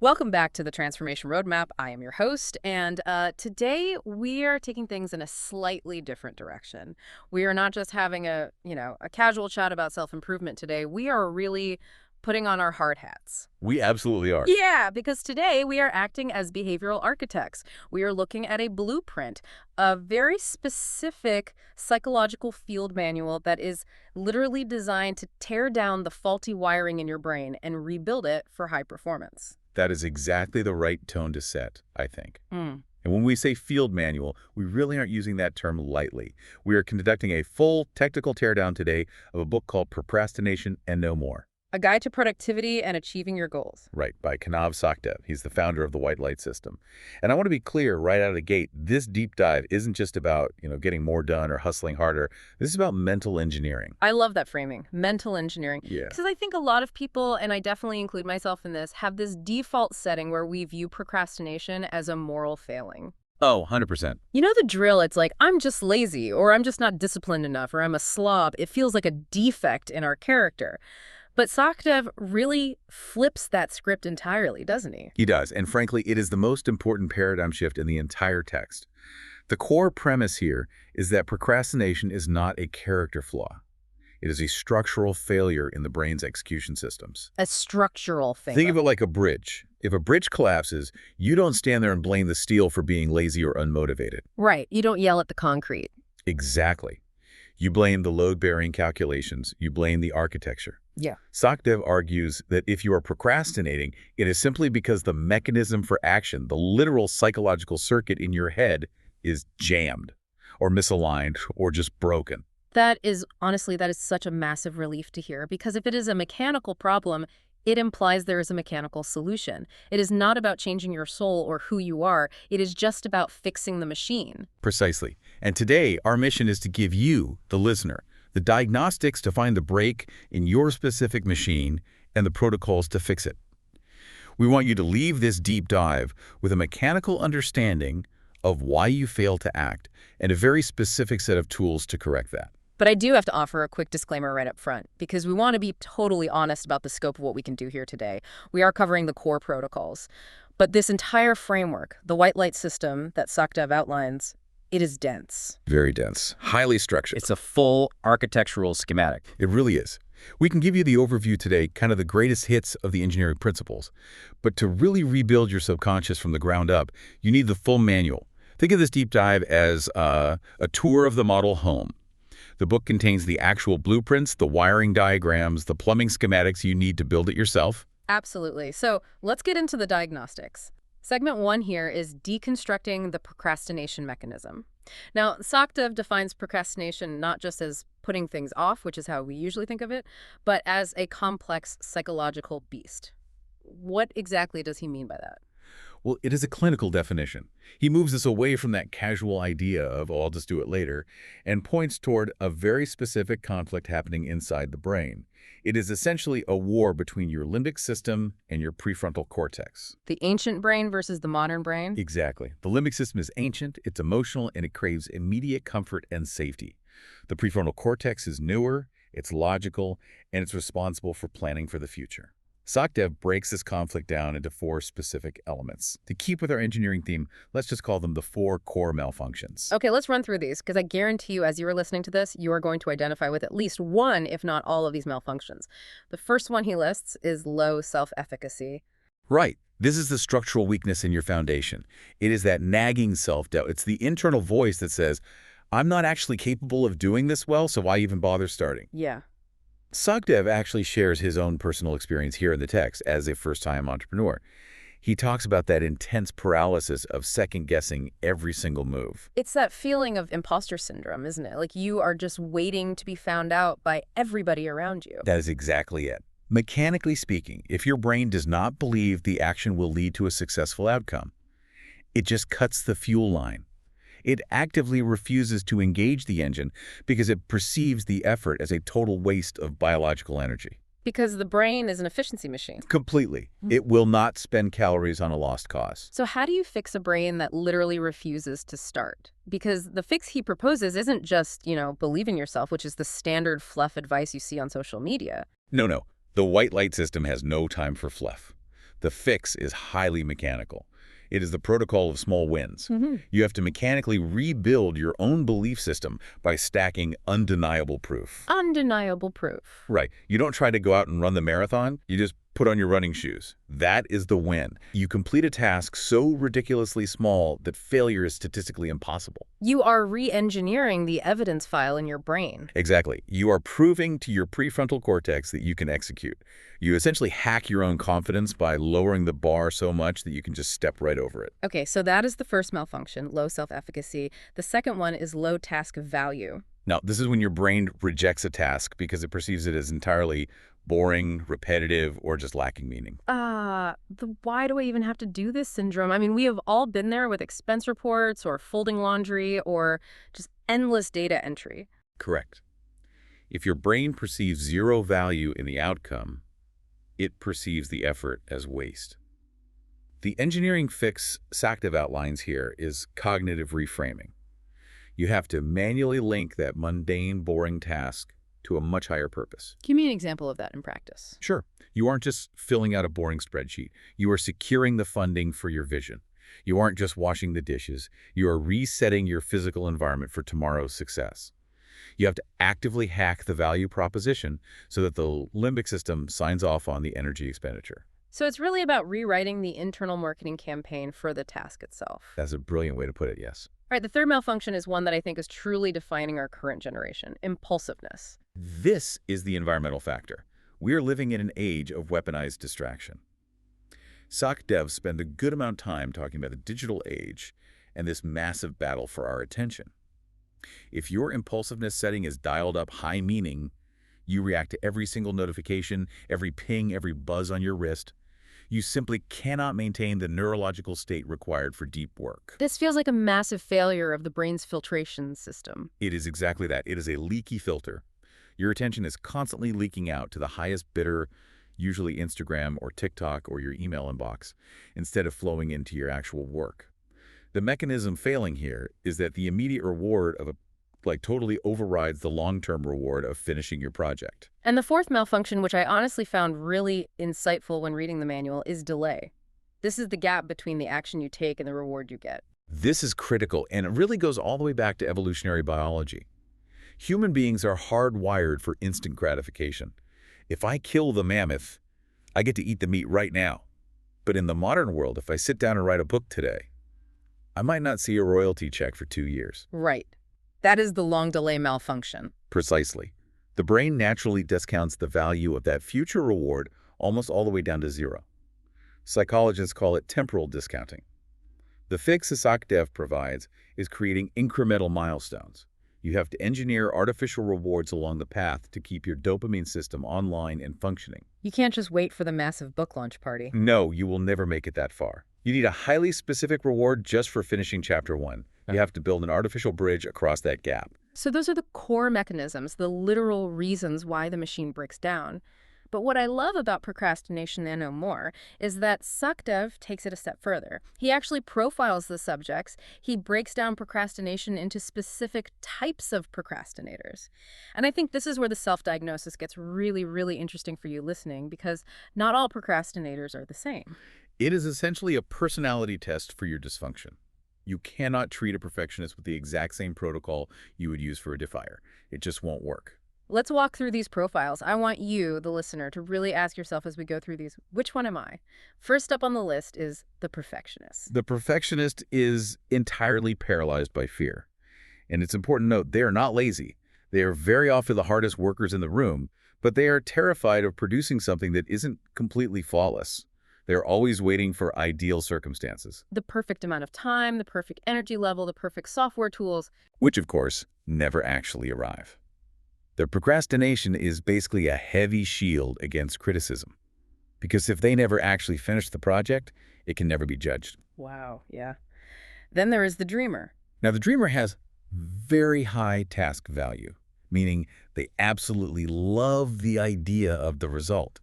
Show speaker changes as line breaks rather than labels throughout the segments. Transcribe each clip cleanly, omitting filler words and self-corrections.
Welcome back to the Transformation Roadmap. I am your host, and today we are taking things in a slightly different direction. We are not just having a casual chat about self-improvement today. We are really putting on our hard hats.
We absolutely are.
Yeah, because today we are acting as behavioral architects. We are looking at a blueprint, a very specific psychological field manual that is literally designed to tear down the faulty wiring in your brain and rebuild it for high performance.
That is exactly the right tone to set, I think.
Mm.
And when we say field manual, we really aren't using that term lightly. We are conducting a full technical teardown today of a book called Procrastination and No More.
A Guide to Productivity and Achieving Your Goals.
Right, by Kanav Sakdev. He's the founder of the White Light System. And I want to be clear right out of the gate, this deep dive isn't just about, getting more done or hustling harder. This is about mental engineering.
I love that framing, mental engineering.
Yeah.
Because I think a lot of people, and I definitely include myself in this, have this default setting where we view procrastination as a moral failing.
Oh, 100%.
You know the drill, it's like, I'm just lazy, or I'm just not disciplined enough, or I'm a slob. It feels like a defect in our character. But Sakdev really flips that script entirely, doesn't he?
He does, and frankly, it is the most important paradigm shift in the entire text. The core premise here is that procrastination is not a character flaw. It is a structural failure in the brain's execution systems.
A structural thing.
Think of it like a bridge. If a bridge collapses, you don't stand there and blame the steel for being lazy or unmotivated.
Right. You don't yell at the concrete.
Exactly. You blame the load-bearing calculations. You blame the architecture.
Yeah.
Sakdev argues that if you are procrastinating, it is simply because the mechanism for action, the literal psychological circuit in your head, is jammed or misaligned or just broken.
Honestly, that is such a massive relief to hear, because if it is a mechanical problem, it implies there is a mechanical solution. It is not about changing your soul or who you are. It is just about fixing the machine.
Precisely. And today, our mission is to give you, the listener, the diagnostics to find the break in your specific machine and the protocols to fix it. We want you to leave this deep dive with a mechanical understanding of why you fail to act and a very specific set of tools to correct that.
But I do have to offer a quick disclaimer right up front, because we want to be totally honest about the scope of what we can do here today. We are covering the core protocols. But this entire framework, the white light system that Sakdev outlines, it is dense.
Very dense, highly structured.
It's a full architectural schematic.
It really is. We can give you the overview today, kind of the greatest hits of the engineering principles. But to really rebuild your subconscious from the ground up, you need the full manual. Think of this deep dive as a tour of the model home. The book contains the actual blueprints, the wiring diagrams, the plumbing schematics you need to build it yourself.
Absolutely. So let's get into the diagnostics. Segment 1 here is deconstructing the procrastination mechanism. Now, Sakdev defines procrastination not just as putting things off, which is how we usually think of it, but as a complex psychological beast. What exactly does he mean by that?
Well, it is a clinical definition. He moves us away from that casual idea of, oh, I'll just do it later, and points toward a very specific conflict happening inside the brain. It is essentially a war between your limbic system and your prefrontal cortex.
The ancient brain versus the modern brain?
Exactly. The limbic system is ancient, it's emotional, and it craves immediate comfort and safety. The prefrontal cortex is newer, it's logical, and it's responsible for planning for the future. Sakdev breaks this conflict down into 4 specific elements. To keep with our engineering theme, let's just call them the 4 core malfunctions.
Okay, let's run through these, because I guarantee you, as you are listening to this, you are going to identify with at least one, if not all, of these malfunctions. The first one he lists is low self-efficacy.
Right. This is the structural weakness in your foundation. It is that nagging self-doubt. It's the internal voice that says, I'm not actually capable of doing this well, so why even bother starting?
Yeah.
Sakdev actually shares his own personal experience here in the text as a first-time entrepreneur. He talks about that intense paralysis of second-guessing every single move.
It's that feeling of imposter syndrome, isn't it? Like you are just waiting to be found out by everybody around you.
That is exactly it. Mechanically speaking, if your brain does not believe the action will lead to a successful outcome, it just cuts the fuel line. It actively refuses to engage the engine because it perceives the effort as a total waste of biological energy.
Because the brain is an efficiency machine.
Completely. It will not spend calories on a lost cause.
So how do you fix a brain that literally refuses to start? Because the fix he proposes isn't just, believe in yourself, which is the standard fluff advice you see on social media.
No. The white light system has no time for fluff. The fix is highly mechanical. It is the protocol of small wins.
Hmm.
You have to mechanically rebuild your own belief system by stacking undeniable proof.
Undeniable proof.
Right. You don't try to go out and run the marathon. You just put on your running shoes. That is the win. You complete a task so ridiculously small that failure is statistically impossible.
You are re-engineering the evidence file in your brain.
Exactly. You are proving to your prefrontal cortex that you can execute. You essentially hack your own confidence by lowering the bar so much that you can just step right over it.
Okay, so that is the first malfunction, low self-efficacy. The second one is low task value.
Now, this is when your brain rejects a task because it perceives it as entirely boring, repetitive, or just lacking meaning.
The why do I even have to do this syndrome? I mean, we have all been there with expense reports or folding laundry or just endless data entry.
Correct. If your brain perceives zero value in the outcome, it perceives the effort as waste. The engineering fix Sactive outlines here is cognitive reframing. You have to manually link that mundane, boring task to a much higher purpose.
Give me an example of that in practice.
Sure, you aren't just filling out a boring spreadsheet. You are securing the funding for your vision. You aren't just washing the dishes. You are resetting your physical environment for tomorrow's success. You have to actively hack the value proposition so that the limbic system signs off on the energy expenditure.
So it's really about rewriting the internal marketing campaign for the task itself.
That's a brilliant way to put it, yes.
All right, the third malfunction is one that I think is truly defining our current generation, impulsiveness.
This is the environmental factor. We are living in an age of weaponized distraction. SOC devs spend a good amount of time talking about the digital age and this massive battle for our attention. If your impulsiveness setting is dialed up high meaning, you react to every single notification, every ping, every buzz on your wrist. You simply cannot maintain the neurological state required for deep work.
This feels like a massive failure of the brain's filtration system.
It is exactly that. It is a leaky filter. Your attention is constantly leaking out to the highest bidder, usually Instagram or TikTok or your email inbox, instead of flowing into your actual work. The mechanism failing here is that the immediate reward of totally overrides the long-term reward of finishing your project.
And the fourth malfunction, which I honestly found really insightful when reading the manual, is delay. This is the gap between the action you take and the reward you get.
This is critical, and it really goes all the way back to evolutionary biology. Human beings are hardwired for instant gratification. If I kill the mammoth, I get to eat the meat right now. But in the modern world, if I sit down and write a book today, I might not see a royalty check for 2 years.
Right. That is the long delay malfunction.
Precisely. The brain naturally discounts the value of that future reward almost all the way down to zero. Psychologists call it temporal discounting. The fix SOCDEV provides is creating incremental milestones. You have to engineer artificial rewards along the path to keep your dopamine system online and functioning.
You can't just wait for the massive book launch party.
No, you will never make it that far. You need a highly specific reward just for finishing Chapter 1. You have to build an artificial bridge across that gap.
So those are the core mechanisms, the literal reasons why the machine breaks down. But what I love about procrastination and no more is that Sukdev takes it a step further. He actually profiles the subjects. He breaks down procrastination into specific types of procrastinators. And I think this is where the self-diagnosis gets really, really interesting for you listening, because not all procrastinators are the same.
It is essentially a personality test for your dysfunction. You cannot treat a perfectionist with the exact same protocol you would use for a defier. It just won't work.
Let's walk through these profiles. I want you, the listener, to really ask yourself as we go through these, which one am I? First up on the list is the perfectionist.
The perfectionist is entirely paralyzed by fear. And it's important to note, they are not lazy. They are very often the hardest workers in the room, but they are terrified of producing something that isn't completely flawless. They're always waiting for ideal circumstances.
The perfect amount of time, the perfect energy level, the perfect software tools.
Which, of course, never actually arrive. Their procrastination is basically a heavy shield against criticism. Because if they never actually finish the project, it can never be judged.
Wow, yeah. Then there is the dreamer.
Now, the dreamer has very high task value, meaning they absolutely love the idea of the result.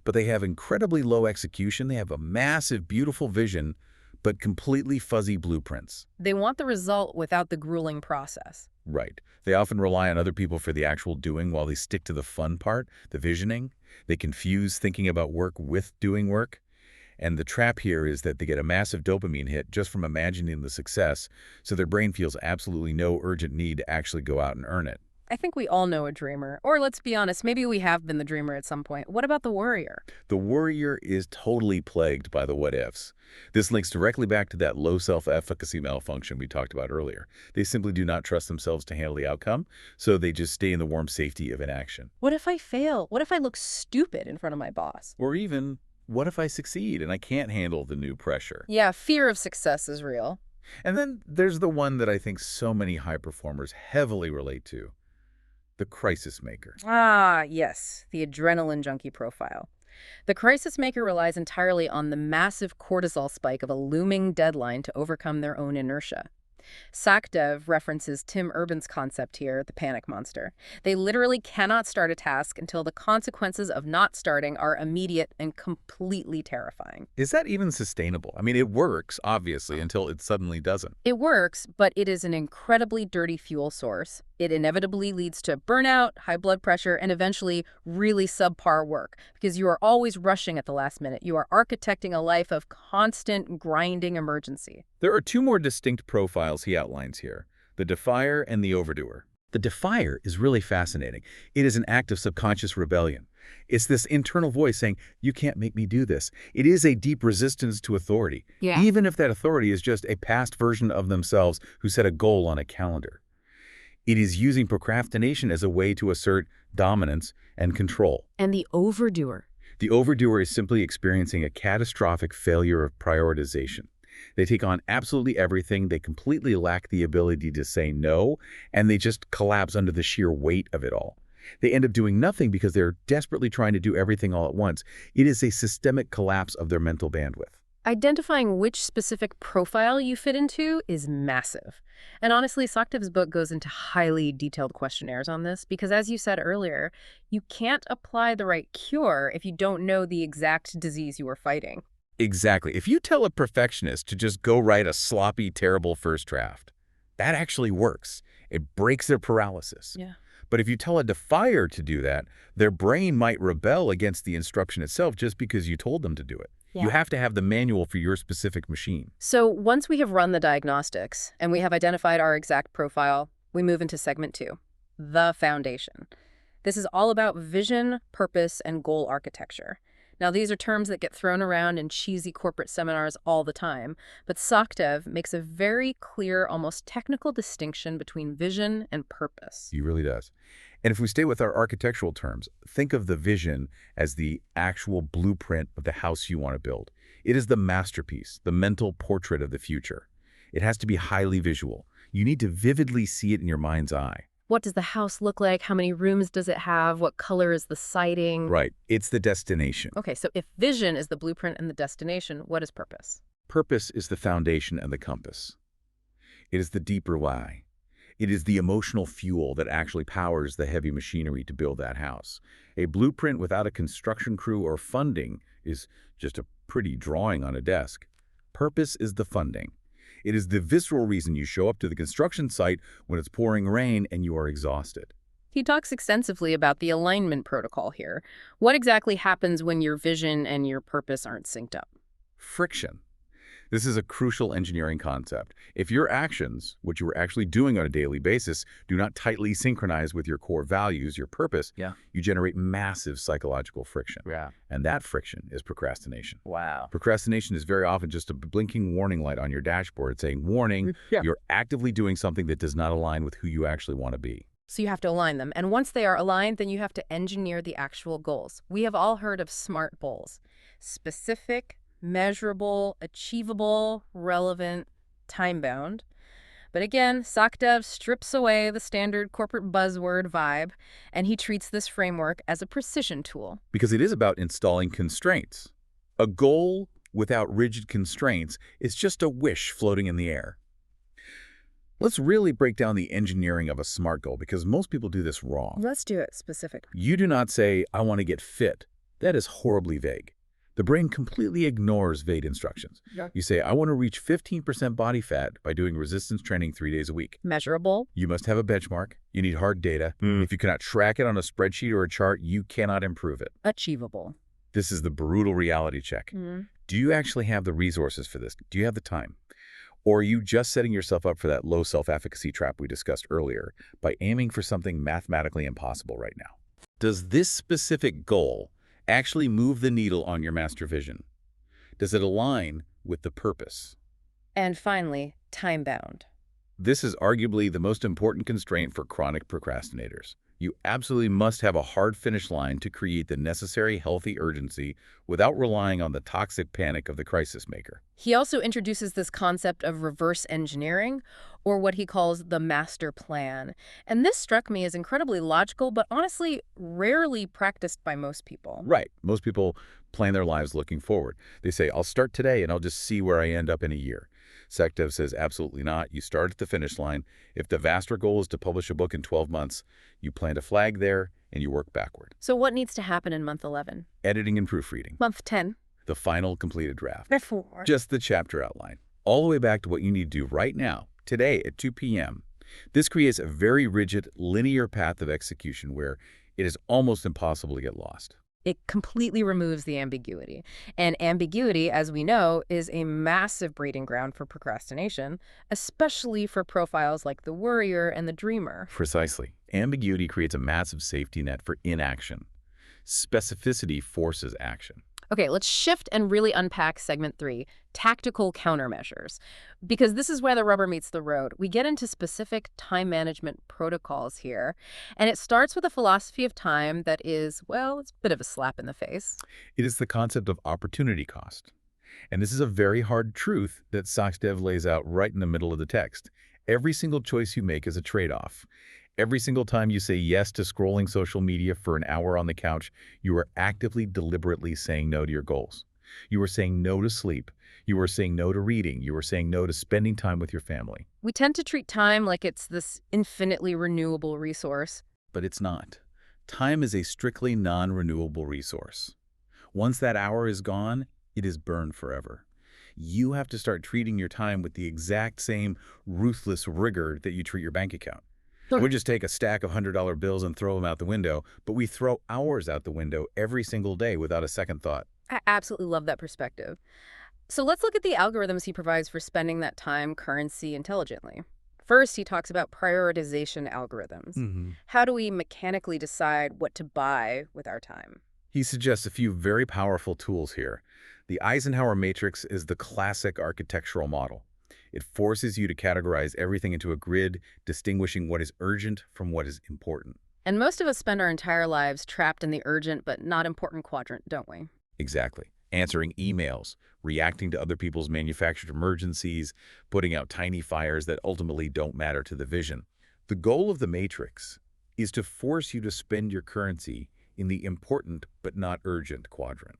But they have incredibly low execution. They have a massive, beautiful vision, but completely fuzzy blueprints.
They want the result without the grueling process.
Right. They often rely on other people for the actual doing while they stick to the fun part, the visioning. They confuse thinking about work with doing work. And the trap here is that they get a massive dopamine hit just from imagining the success, so their brain feels absolutely no urgent need to actually go out and earn it.
I think we all know a dreamer. Or let's be honest, maybe we have been the dreamer at some point. What about the worrier?
The worrier is totally plagued by the what-ifs. This links directly back to that low self-efficacy malfunction we talked about earlier. They simply do not trust themselves to handle the outcome, so they just stay in the warm safety of inaction.
What if I fail? What if I look stupid in front of my boss?
Or even, what if I succeed and I can't handle the new pressure?
Yeah, fear of success is real.
And then there's the one that I think so many high performers heavily relate to, the crisis maker.
Ah, yes, the adrenaline junkie profile. The crisis maker relies entirely on the massive cortisol spike of a looming deadline to overcome their own inertia. SacDev references Tim Urban's concept here, the panic monster. They literally cannot start a task until the consequences of not starting are immediate and completely terrifying.
Is that even sustainable? I mean, it works, obviously, until it suddenly doesn't.
It works, but it is an incredibly dirty fuel source. It inevitably leads to burnout, high blood pressure, and eventually really subpar work, because you are always rushing at the last minute. You are architecting a life of constant grinding emergency.
There are two more distinct profiles he outlines here, the defier and the overdoer. The defier is really fascinating. It is an act of subconscious rebellion. It's this internal voice saying, you can't make me do this. It is a deep resistance to authority, even if that authority is just a past version of themselves who set a goal on a calendar. It is using procrastination as a way to assert dominance and control.
And the overdoer.
The overdoer is simply experiencing a catastrophic failure of prioritization. They take on absolutely everything, they completely lack the ability to say no, and they just collapse under the sheer weight of it all. They end up doing nothing because they're desperately trying to do everything all at once. It is a systemic collapse of their mental bandwidth.
Identifying which specific profile you fit into is massive. And honestly, SacDev's book goes into highly detailed questionnaires on this because, as you said earlier, you can't apply the right cure if you don't know the exact disease you are fighting.
Exactly. If you tell a perfectionist to just go write a sloppy, terrible first draft, that actually works. It breaks their paralysis.
Yeah.
But if you tell a defier to do that, their brain might rebel against the instruction itself just because you told them to do it.
Yeah.
You have to have the manual for your specific machine.
So once we have run the diagnostics and we have identified our exact profile, we move into segment 2, the foundation. This is all about vision, purpose, and goal architecture. Now, these are terms that get thrown around in cheesy corporate seminars all the time, but SacDev makes a very clear, almost technical distinction between vision and purpose.
He really does. And if we stay with our architectural terms, think of the vision as the actual blueprint of the house you want to build. It is the masterpiece, the mental portrait of the future. It has to be highly visual. You need to vividly see it in your mind's eye.
What does the house look like? How many rooms does it have? What color is the siding?
Right. It's the destination.
Okay, so if vision is the blueprint and the destination, what is purpose?
Purpose is the foundation and the compass. It is the deeper why. It is the emotional fuel that actually powers the heavy machinery to build that house. A blueprint without a construction crew or funding is just a pretty drawing on a desk. Purpose is the funding. It is the visceral reason you show up to the construction site when it's pouring rain and you are exhausted.
He talks extensively about the alignment protocol here. What exactly happens when your vision and your purpose aren't synced up?
Friction. This is a crucial engineering concept. If your actions, what you are actually doing on a daily basis, do not tightly synchronize with your core values, your purpose, you generate massive psychological friction. And that friction is procrastination.
Wow.
Procrastination is very often just a blinking warning light on your dashboard saying, warning, you're actively doing something that does not align with who you actually want to be.
So you have to align them. And once they are aligned, then you have to engineer the actual goals. We have all heard of SMART goals. Specific, measurable, achievable, relevant, time-bound. But again, SacDev strips away the standard corporate buzzword vibe, and he treats this framework as a precision tool.
Because it is about installing constraints. A goal without rigid constraints is just a wish floating in the air. Let's really break down the engineering of a SMART goal, because most people do this wrong.
Let's do it specific.
You do not say, I want to get fit. That is horribly vague. The brain completely ignores vague instructions. You say, I want to reach 15% body fat by doing resistance training 3 days a week.
Measurable.
You must have a benchmark. You need hard data. If you cannot track it on a spreadsheet or a chart, you cannot improve it.
Achievable.
This is the brutal reality check. Do you actually have the resources for this? Do you have the time? Or are you just setting yourself up for that low self-efficacy trap we discussed earlier by aiming for something mathematically impossible right now? Does this specific goal actually move the needle on your master vision? Does it align with the purpose?
And finally, time-bound.
This is arguably the most important constraint for chronic procrastinators. You absolutely must have a hard finish line to create the necessary healthy urgency without relying on the toxic panic of the crisis maker.
He also introduces this concept of reverse engineering, or what he calls the master plan. And this struck me as incredibly logical, but honestly rarely practiced by most people.
Right. Most people plan their lives looking forward. They say, I'll start today and I'll just see where I end up in a year. Self-Diagnostics says absolutely not. You start at the finish line. If the vaster goal is to publish a book in 12 months, you plant a flag there and you work backward.
So what needs to happen in month 11?
Editing and proofreading.
Month 10?
The final completed draft.
Before.
Just the chapter outline. All the way back to what you need to do right now, today at 2 p.m. This creates a very rigid, linear path of execution where it is almost impossible to get lost.
It completely removes the ambiguity. And ambiguity, as we know, is a massive breeding ground for procrastination, especially for profiles like the worrier and the dreamer.
Precisely. Ambiguity creates a massive safety net for inaction. Specificity forces action.
Okay, let's shift and really unpack segment 3, tactical countermeasures. Because this is where the rubber meets the road. We get into specific time management protocols here. And it starts with a philosophy of time that is, well, it's a bit of a slap in the face.
It is the concept of opportunity cost. And this is a very hard truth that Self-Diagnostics lays out right in the middle of the text. Every single choice you make is a trade-off. Every single time you say yes to scrolling social media for an hour on the couch, you are actively, deliberately saying no to your goals. You are saying no to sleep. You are saying no to reading. You are saying no to spending time with your family.
We tend to treat time like it's this infinitely renewable resource.
But it's not. Time is a strictly non-renewable resource. Once that hour is gone, it is burned forever. You have to start treating your time with the exact same ruthless rigor that you treat your bank account. We just take a stack of $100 bills and throw them out the window, but we throw hours out the window every single day without a second thought.
I absolutely love that perspective. So let's look at the algorithms he provides for spending that time, currency, intelligently. First, he talks about prioritization algorithms. How do we mechanically decide what to buy with our time?
He suggests a few very powerful tools here. The Eisenhower matrix is the classic architectural model. It forces you to categorize everything into a grid, distinguishing what is urgent from what is important.
And most of us spend our entire lives trapped in the urgent but not important quadrant, don't we?
Exactly. Answering emails, reacting to other people's manufactured emergencies, putting out tiny fires that ultimately don't matter to the vision. The goal of the matrix is to force you to spend your currency in the important but not urgent quadrant.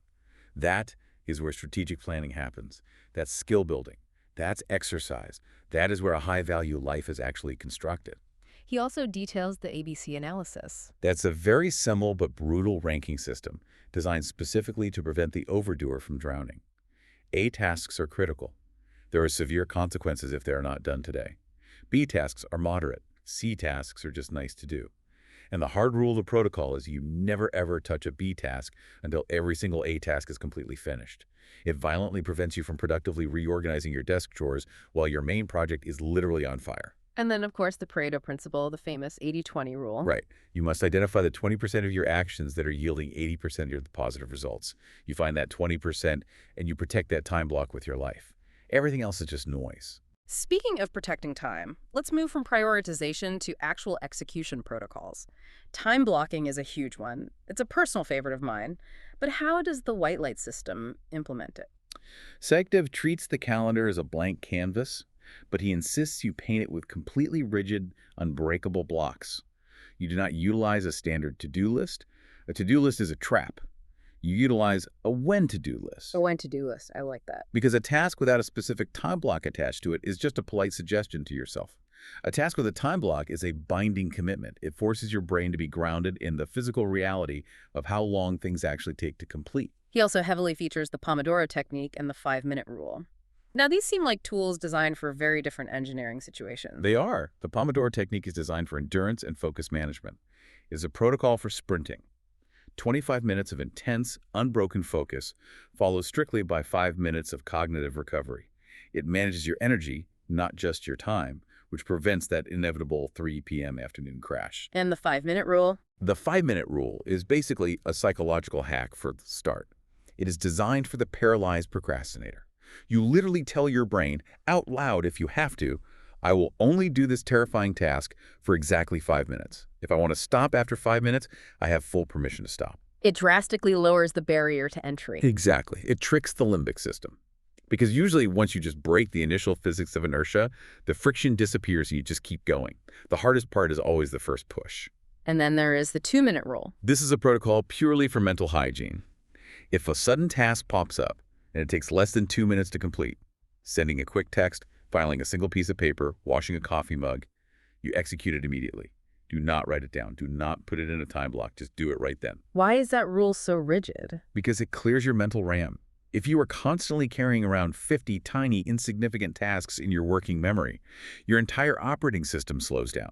That is where strategic planning happens. That's skill building. That's exercise. That is where a high-value life is actually constructed.
He also details the ABC analysis.
That's a very simple but brutal ranking system designed specifically to prevent the overdoer from drowning. A tasks are critical. There are severe consequences if they are not done today. B tasks are moderate. C tasks are just nice to do. And the hard rule of the protocol is you never ever touch a B task until every single A task is completely finished. It violently prevents you from productively reorganizing your desk drawers while your main project is literally on fire.
And then, of course, the Pareto principle, the famous 80-20 rule.
Right. You must identify the 20% of your actions that are yielding 80% of the positive results. You find that 20% and you protect that time block with your life. Everything else is just noise.
Speaking of protecting time, let's move from prioritization to actual execution protocols. Time blocking is a huge one. It's a personal favorite of mine. But how does the white light system implement it?
Self-Diagnostics treats the calendar as a blank canvas, but he insists you paint it with completely rigid, unbreakable blocks. You do not utilize a standard to-do list. A to-do list is a trap. You utilize a when-to-do list.
A when-to-do list. I like that.
Because a task without a specific time block attached to it is just a polite suggestion to yourself. A task with a time block is a binding commitment. It forces your brain to be grounded in the physical reality of how long things actually take to complete.
He also heavily features the Pomodoro technique and the 5-minute rule. Now, these seem like tools designed for very different engineering situations.
They are. The Pomodoro technique is designed for endurance and focus management. It is a protocol for sprinting. 25 minutes of intense, unbroken focus, followed strictly by 5 minutes of cognitive recovery. It manages your energy, not just your time, which prevents that inevitable 3 p.m. afternoon crash.
And the 5-minute rule?
The 5-minute rule is basically a psychological hack for the start. It is designed for the paralyzed procrastinator. You literally tell your brain, out loud if you have to, I will only do this terrifying task for exactly 5 minutes. If I want to stop after 5 minutes, I have full permission to stop.
It drastically lowers the barrier to entry.
Exactly. It tricks the limbic system. Because usually once you just break the initial physics of inertia, the friction disappears and you just keep going. The hardest part is always the first push.
And then there is the 2-minute rule.
This is a protocol purely for mental hygiene. If a sudden task pops up and it takes less than 2 minutes to complete, sending a quick text, filing a single piece of paper, washing a coffee mug, you execute it immediately. Do not write it down. Do not put it in a time block. Just do it right then.
Why is that rule so rigid?
Because it clears your mental RAM. If you are constantly carrying around 50 tiny, insignificant tasks in your working memory, your entire operating system slows down.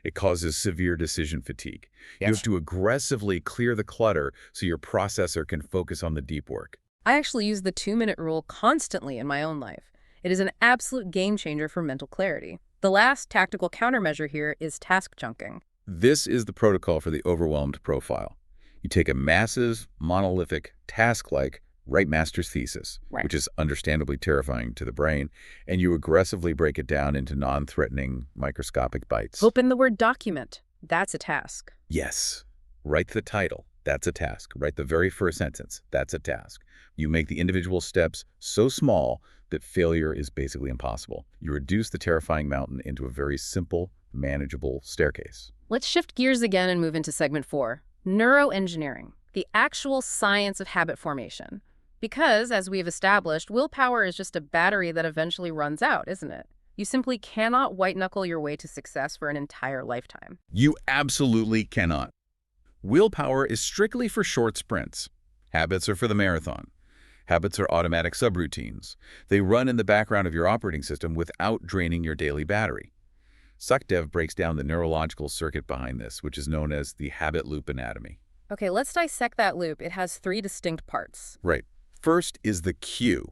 It causes severe decision fatigue.
Yes.
You have to aggressively clear the clutter so your processor can focus on the deep work.
I actually use the 2-minute rule constantly in my own life. It is an absolute game changer for mental clarity. The last tactical countermeasure here is task chunking.
This is the protocol for the overwhelmed profile. You take a massive, monolithic, task-like write master's thesis,
Right.
which is understandably terrifying to the brain, and you aggressively break it down into non-threatening, microscopic bites.
Open the word document. That's a task.
Yes. Write the title. That's a task. Write the very first sentence. That's a task. You make the individual steps so small that failure is basically impossible. You reduce the terrifying mountain into a very simple, manageable staircase.
Let's shift gears again and move into segment 4, neuroengineering, the actual science of habit formation. Because, as we've established, willpower is just a battery that eventually runs out, isn't it? You simply cannot white-knuckle your way to success for an entire lifetime.
You absolutely cannot. Willpower is strictly for short sprints. Habits are for the marathon. Habits are automatic subroutines. They run in the background of your operating system without draining your daily battery. Sukhdev breaks down the neurological circuit behind this, which is known as the habit loop anatomy.
Okay, let's dissect that loop. It has 3 distinct parts.
Right. First is the cue.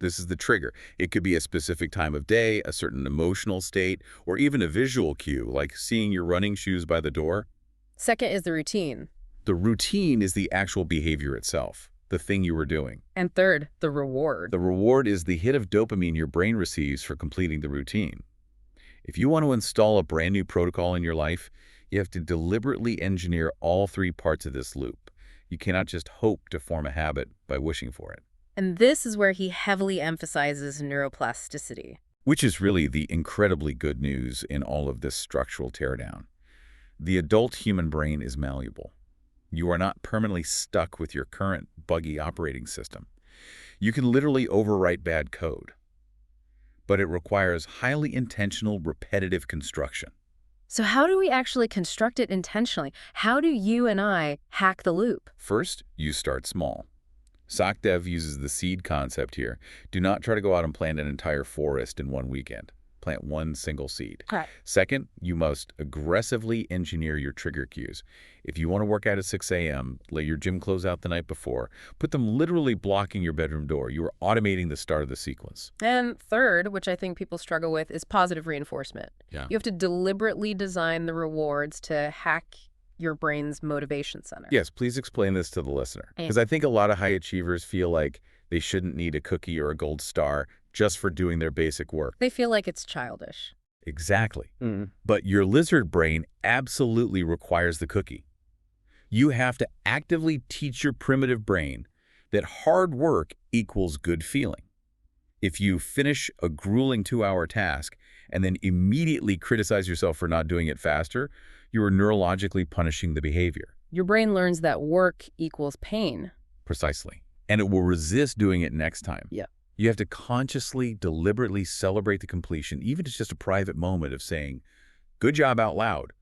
This is the trigger. It could be a specific time of day, a certain emotional state, or even a visual cue, like seeing your running shoes by the door.
Second is the routine.
The routine is the actual behavior itself, the thing you were doing.
And third, the reward.
The reward is the hit of dopamine your brain receives for completing the routine. If you want to install a brand new protocol in your life, you have to deliberately engineer all 3 parts of this loop. You cannot just hope to form a habit by wishing for it.
And this is where he heavily emphasizes neuroplasticity.
Which is really the incredibly good news in all of this structural teardown. The adult human brain is malleable. You are not permanently stuck with your current buggy operating system. You can literally overwrite bad code. But it requires highly intentional, repetitive construction.
So how do we actually construct it intentionally? How do you and I hack the loop?
First, you start small. Sukhdev uses the seed concept here. Do not try to go out and plant an entire forest in one weekend. Plant one single seed.
Right.
Second, you must aggressively engineer your trigger cues. If you want to work out at 6 a.m., lay your gym clothes out the night before. Put them literally blocking your bedroom door. You are automating the start of the sequence.
And third, which I think people struggle with, is positive reinforcement.
Yeah.
You have to deliberately design the rewards to hack your brain's motivation center.
Yes, please explain this to the listener. Because I think a lot of high achievers feel like they shouldn't need a cookie or a gold star just for doing their basic work.
They feel like it's childish.
Exactly. But your lizard brain absolutely requires the cookie. You have to actively teach your primitive brain that hard work equals good feeling. If you finish a grueling 2-hour task and then immediately criticize yourself for not doing it faster, you are neurologically punishing the behavior.
Your brain learns that work equals pain.
Precisely. And it will resist doing it next time.
Yeah.
You have to consciously, deliberately celebrate the completion, even if it's just a private moment of saying, good job out loud,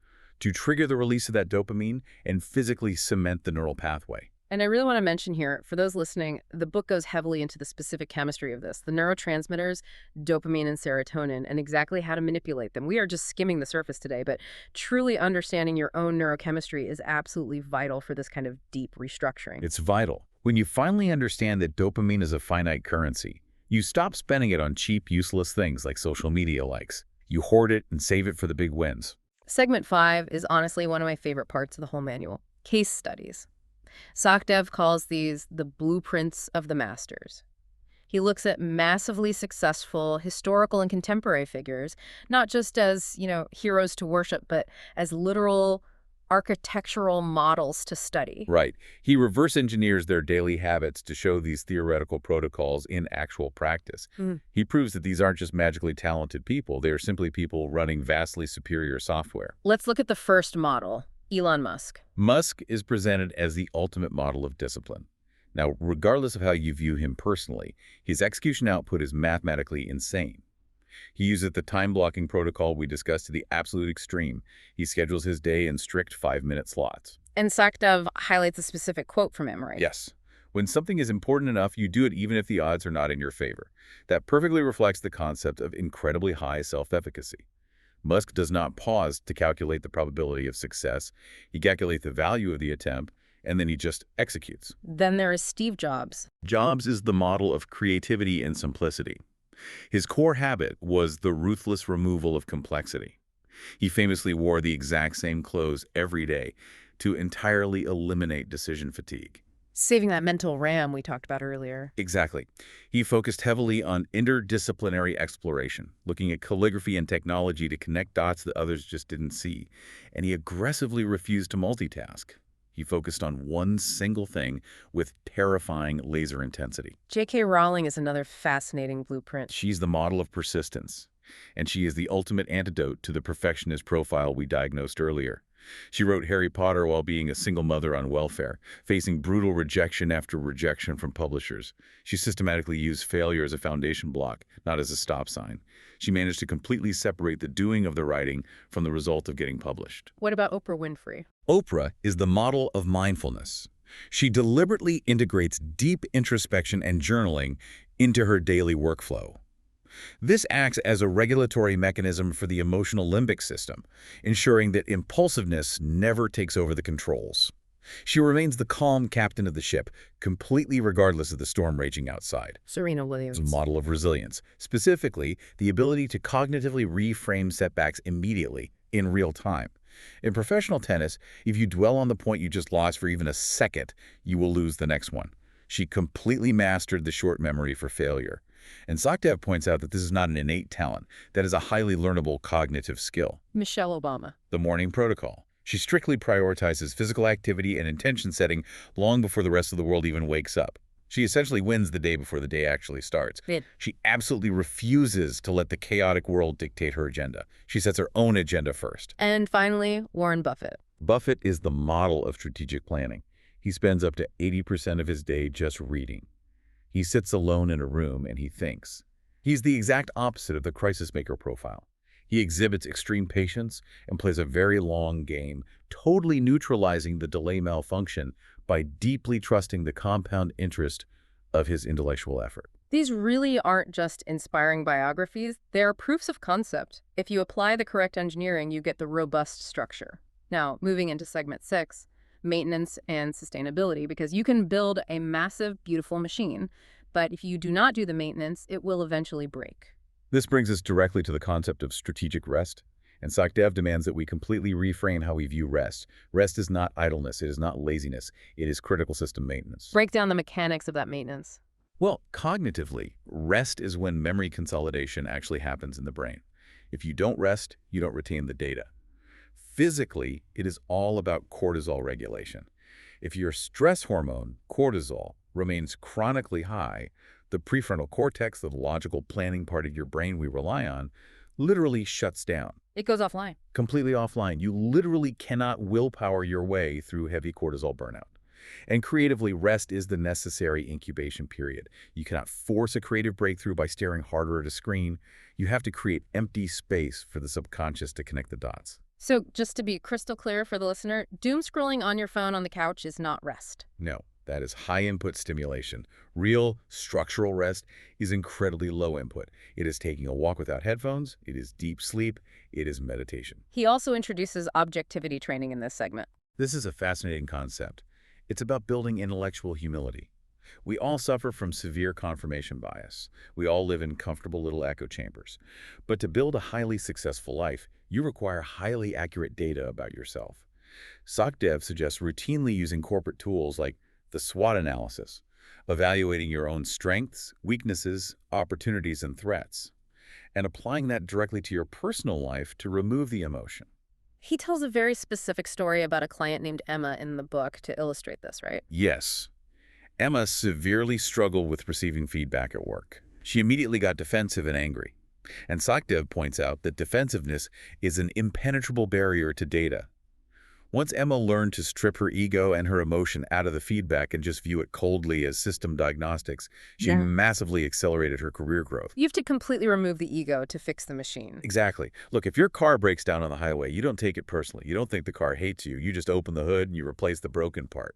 to trigger the release of that dopamine and physically cement the neural pathway.
And I really want to mention here, for those listening, the book goes heavily into the specific chemistry of this, the neurotransmitters, dopamine and serotonin, and exactly how to manipulate them. We are just skimming the surface today, but truly understanding your own neurochemistry is absolutely vital for this kind of deep restructuring.
It's vital. When you finally understand that dopamine is a finite currency, you stop spending it on cheap, useless things like social media likes. You hoard it and save it for the big wins.
Segment 5 is honestly one of my favorite parts of the whole manual, case studies. Sachdev calls these the blueprints of the masters. He looks at massively successful historical and contemporary figures, not just as, heroes to worship, but as literal architectural models to study.
Right. He reverse engineers their daily habits to show these theoretical protocols in actual practice. He proves that these aren't just magically talented people. They are simply people running vastly superior software.
Let's look at the first model, Elon Musk.
Musk is presented as the ultimate model of discipline. Now, regardless of how you view him personally, his execution output is mathematically insane. He uses the time-blocking protocol we discussed to the absolute extreme. He schedules his day in strict 5-minute slots.
And Sachdev highlights a specific quote from him, right?
Yes. When something is important enough, you do it even if the odds are not in your favor. That perfectly reflects the concept of incredibly high self-efficacy. Musk does not pause to calculate the probability of success. He calculates the value of the attempt, and then he just executes.
Then there is Steve Jobs.
Jobs is the model of creativity and simplicity. His core habit was the ruthless removal of complexity. He famously wore the exact same clothes every day to entirely eliminate decision fatigue.
Saving that mental RAM we talked about earlier.
Exactly. He focused heavily on interdisciplinary exploration, looking at calligraphy and technology to connect dots that others just didn't see. And he aggressively refused to multitask. He focused on one single thing with terrifying laser intensity.
J.K. Rowling is another fascinating blueprint.
She's the model of persistence, and she is the ultimate antidote to the perfectionist profile we diagnosed earlier. She wrote Harry Potter while being a single mother on welfare, facing brutal rejection after rejection from publishers. She systematically used failure as a foundation block, not as a stop sign. She managed to completely separate the doing of the writing from the result of getting published.
What about Oprah Winfrey?
Oprah is the model of mindfulness. She deliberately integrates deep introspection and journaling into her daily workflow. This acts as a regulatory mechanism for the emotional limbic system, ensuring that impulsiveness never takes over the controls. She remains the calm captain of the ship, completely regardless of the storm raging outside.
Serena Williams.
It's a model of resilience, specifically the ability to cognitively reframe setbacks immediately, in real time. In professional tennis, if you dwell on the point you just lost for even a second, you will lose the next one. She completely mastered the short memory for failure. And Sachdev points out that this is not an innate talent. That is a highly learnable cognitive skill.
Michelle Obama.
The morning protocol. She strictly prioritizes physical activity and intention setting long before the rest of the world even wakes up. She essentially wins the day before the day actually starts. She absolutely refuses to let the chaotic world dictate her agenda. She sets her own agenda first.
And finally, Warren Buffett.
Buffett is the model of strategic planning. He spends up to 80% of his day just reading. He sits alone in a room and he thinks. He's the exact opposite of the crisis maker profile. He exhibits extreme patience and plays a very long game, totally neutralizing the delay malfunction by deeply trusting the compound interest of his intellectual effort.
These really aren't just inspiring biographies, they are proofs of concept. If you apply the correct engineering, you get the robust structure. Now, moving into segment 6, maintenance and sustainability, because you can build a massive, beautiful machine, but if you do not do the maintenance, it will eventually break.
This brings us directly to the concept of strategic rest. And Sachdev demands that we completely reframe how we view rest. Rest is not idleness. It is not laziness. It is critical system maintenance.
Break down the mechanics of that maintenance.
Well, cognitively, rest is when memory consolidation actually happens in the brain. If you don't rest, you don't retain the data. Physically, it is all about cortisol regulation. If your stress hormone, cortisol, remains chronically high, the prefrontal cortex, the logical planning part of your brain we rely on, literally shuts down.
It goes offline.
Completely offline. You literally cannot willpower your way through heavy cortisol burnout. And creatively, rest is the necessary incubation period. You cannot force a creative breakthrough by staring harder at a screen. You have to create empty space for the subconscious to connect the dots.
So just to be crystal clear for the listener, doom scrolling on your phone on the couch is not rest.
No. That is high-input stimulation. Real structural rest is incredibly low input. It is taking a walk without headphones. It is deep sleep. It is meditation.
He also introduces objectivity training in this segment.
This is a fascinating concept. It's about building intellectual humility. We all suffer from severe confirmation bias. We all live in comfortable little echo chambers. But to build a highly successful life, you require highly accurate data about yourself. SocDev suggests routinely using corporate tools like the SWOT analysis, evaluating your own strengths, weaknesses, opportunities, and threats, and applying that directly to your personal life to remove the emotion.
He tells a very specific story about a client named Emma in the book to illustrate this, right?
Yes, Emma severely struggled with receiving feedback at work. She immediately got defensive and angry. And SocDev points out that defensiveness is an impenetrable barrier to data. Once Emma learned to strip her ego and her emotion out of the feedback and just view it coldly as system diagnostics, she massively accelerated her career growth.
You have to completely remove the ego to fix the machine.
Exactly. Look, if your car breaks down on the highway, you don't take it personally. You don't think the car hates you. You just open the hood and you replace the broken part.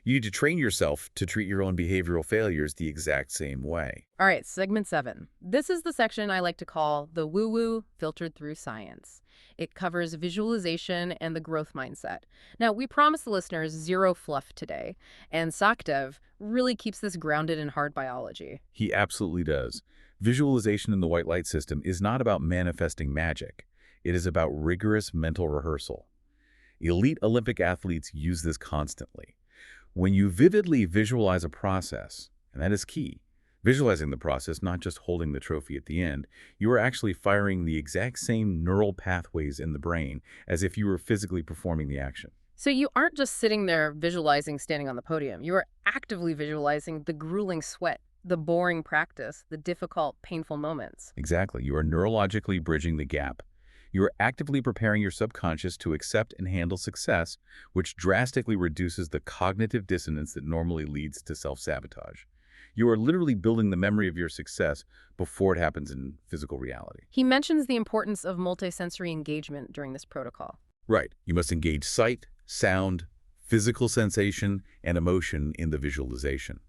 You need to train yourself to treat your own behavioral failures the exact same way.
All right, segment 7. This is the section I like to call the woo-woo filtered through science. It covers visualization and the growth mindset. Now, we promised the listeners zero fluff today, and SocDev really keeps this grounded in hard biology.
He absolutely does. Visualization in the white light system is not about manifesting magic. It is about rigorous mental rehearsal. Elite Olympic athletes use this constantly. When you vividly visualize a process, and that is key, visualizing the process, not just holding the trophy at the end, you are actually firing the exact same neural pathways in the brain as if you were physically performing the action.
So you aren't just sitting there visualizing standing on the podium. You are actively visualizing the grueling sweat, the boring practice, the difficult, painful moments.
Exactly. You are neurologically bridging the gap. You are actively preparing your subconscious to accept and handle success, which drastically reduces the cognitive dissonance that normally leads to self-sabotage. You are literally building the memory of your success before it happens in physical reality.
He mentions the importance of multisensory engagement during this protocol.
Right. You must engage sight, sound, physical sensation, and emotion in the visualization.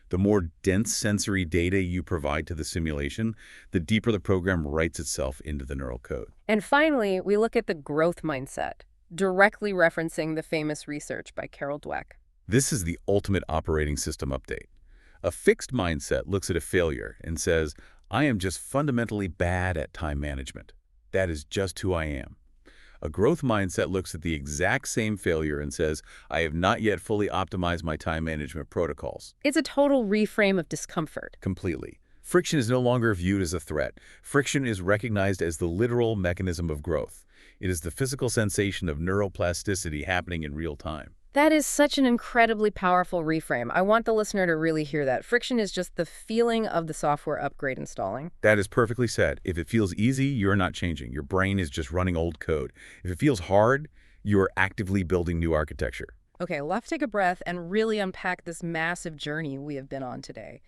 The more dense sensory data you provide to the simulation, the deeper the program writes itself into the neural code.
And finally, we look at the growth mindset, directly referencing the famous research by Carol Dweck.
This is the ultimate operating system update. A fixed mindset looks at a failure and says, I am just fundamentally bad at time management. That is just who I am. A growth mindset looks at the exact same failure and says, I have not yet fully optimized my time management protocols.
It's a total reframe of discomfort.
Completely. Friction is no longer viewed as a threat. Friction is recognized as the literal mechanism of growth. It is the physical sensation of neuroplasticity happening in real time.
That is such an incredibly powerful reframe. I want the listener to really hear that. Friction is just the feeling of the software upgrade installing.
That is perfectly said. If it feels easy, you're not changing. Your brain is just running old code. If it feels hard, you are actively building new architecture.
Okay, let's take a breath and really unpack this massive journey we have been on today.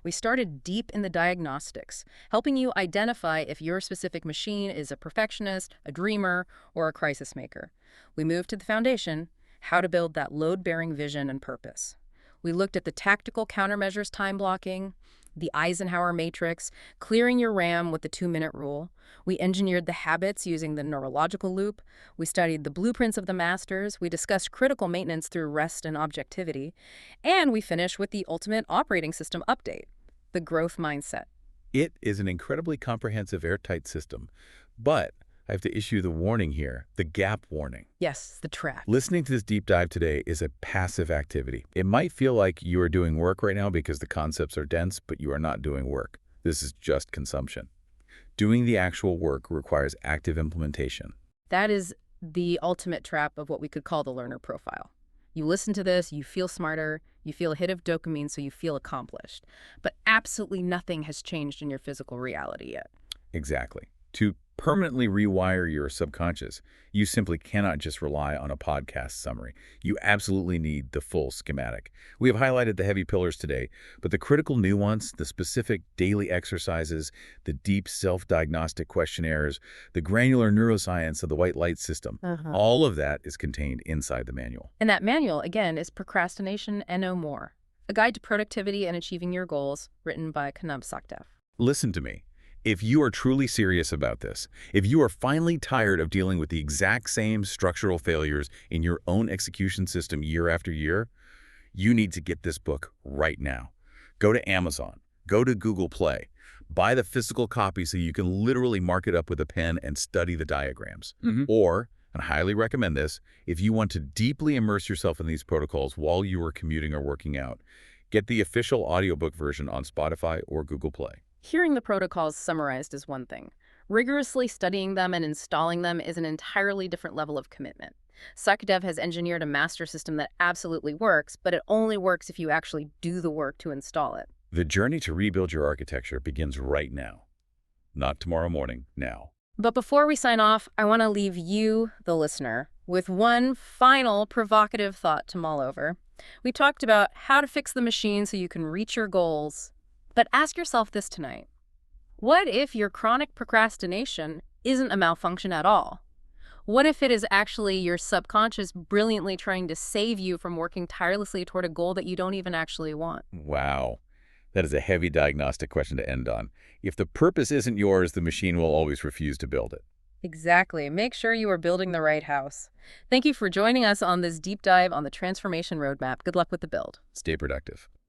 We started deep in the diagnostics, helping you identify if your specific machine is a perfectionist, a dreamer, or a crisis maker. We moved to the foundation, how to build that load-bearing vision and purpose. We looked at the tactical countermeasures, time blocking, the Eisenhower matrix, clearing your RAM with the 2-minute rule. We engineered the habits using the neurological loop. We studied the blueprints of the masters. We discussed critical maintenance through rest and objectivity. And we finished with the ultimate operating system update, the growth mindset.
It is an incredibly comprehensive airtight system, but I have to issue the warning here, the gap warning.
Yes, the trap.
Listening to this deep dive today is a passive activity. It might feel like you are doing work right now because the concepts are dense, but you are not doing work. This is just consumption. Doing the actual work requires active implementation.
That is the ultimate trap of what we could call the learner profile. You listen to this, you feel smarter, you feel a hit of dopamine, so you feel accomplished. But absolutely nothing has changed in your physical reality yet.
Exactly. To permanently rewire your subconscious, you simply cannot just rely on a podcast summary. You absolutely need the full schematic. We have highlighted the heavy pillars today, but the critical nuance, the specific daily exercises, the deep self-diagnostic questionnaires, the granular neuroscience of the white light system, all of that is contained inside the manual.
And that manual, again, is Procrastination and No More, a guide to productivity and achieving your goals, written by Kanab Sakdev.
Listen to me. If you are truly serious about this, if you are finally tired of dealing with the exact same structural failures in your own execution system year after year, you need to get this book right now. Go to Amazon, go to Google Play, buy the physical copy so you can literally mark it up with a pen and study the diagrams. Or, and I highly recommend this, if you want to deeply immerse yourself in these protocols while you are commuting or working out, get the official audiobook version on Spotify or Google Play.
Hearing the protocols summarized is one thing. Rigorously studying them and installing them is an entirely different level of commitment. Sakdev has engineered a master system that absolutely works, but it only works if you actually do the work to install it.
The journey to rebuild your architecture begins right now. Not tomorrow morning, now.
But before we sign off, I want to leave you, the listener, with one final provocative thought to mull over. We talked about how to fix the machine so you can reach your goals. But ask yourself this tonight. What if your chronic procrastination isn't a malfunction at all? What if it is actually your subconscious brilliantly trying to save you from working tirelessly toward a goal that you don't even actually want?
Wow. That is a heavy diagnostic question to end on. If the purpose isn't yours, the machine will always refuse to build it.
Exactly. Make sure you are building the right house. Thank you for joining us on this deep dive on the transformation roadmap. Good luck with the build.
Stay productive.